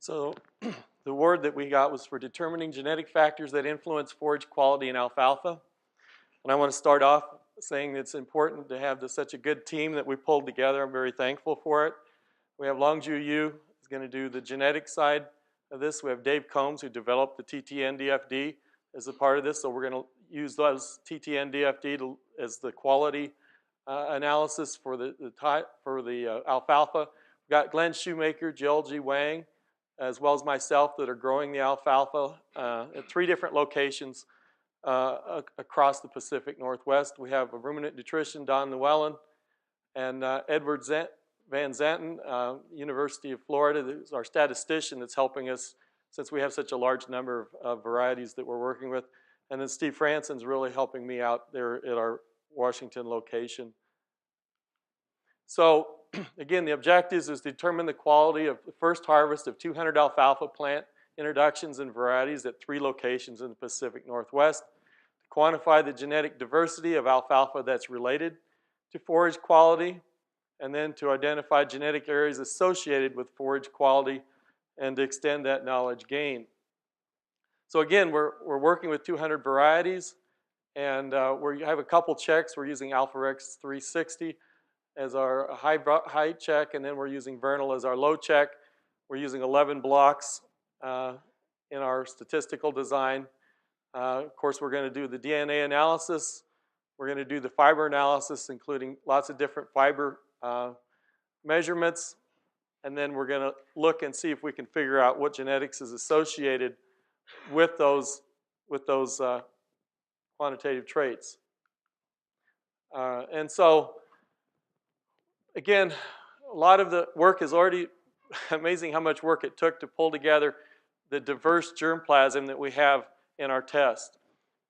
So the word that we got was for determining genetic factors that influence forage quality in alfalfa. And I want to start off saying that it's important to have such a good team that we pulled together. I'm very thankful for it. We have Longju Yu, who's going to do the genetic side of this. We have Dave Combs, who developed the TTN-DFD as a part of this. So we're going to use those TTN-DFD as the quality analysis for the alfalfa. We've got Glenn Shoemaker, Jill G. Wang, as well as myself, that are growing the alfalfa at 3 different locations across the Pacific Northwest. We have a ruminant nutrition, Don Llewellyn, and Edward Van Zanten, University of Florida, who's our statistician that's helping us since we have such a large number of varieties that we're working with. And then Steve Franson's really helping me out there at our Washington location. So again, the objectives is to determine the quality of the first harvest of 200 alfalfa plant introductions and varieties at 3 locations in the Pacific Northwest, to quantify the genetic diversity of alfalfa that's related to forage quality, and then to identify genetic areas associated with forage quality and to extend that knowledge gain. So again, we're working with 200 varieties, and we have a couple checks. We're using Alforex 360 as our high check, and then we're using Vernal as our low check. We're using 11 blocks in our statistical design. Of course, we're going to do the DNA analysis. We're going to do the fiber analysis, including lots of different fiber measurements. And then we're going to look and see if we can figure out what genetics is associated with those quantitative traits. And so, again, a lot of the work is already amazing how much work it took to pull together the diverse germplasm that we have in our test.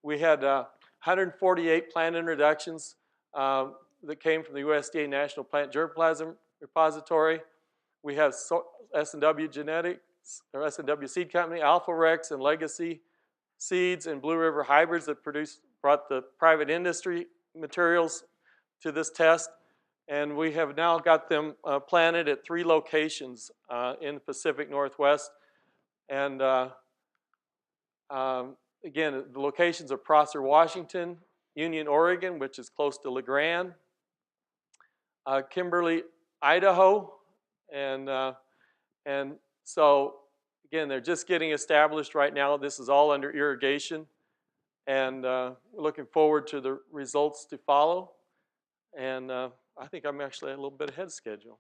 We had 148 plant introductions that came from the USDA National Plant Germplasm repository. We have S&W Genetics, or S&W Seed Company, Alforex and Legacy Seeds, and Blue River Hybrids that brought the private industry materials to this test. And we have now got them planted at 3 locations in the Pacific Northwest. And again, the locations are Prosser, Washington, Union, Oregon, which is close to LeGrand, Kimberly, Idaho, and so again, they're just getting established right now. This is all under irrigation, and we're looking forward to the results to follow. And I think I'm actually a little bit ahead of schedule.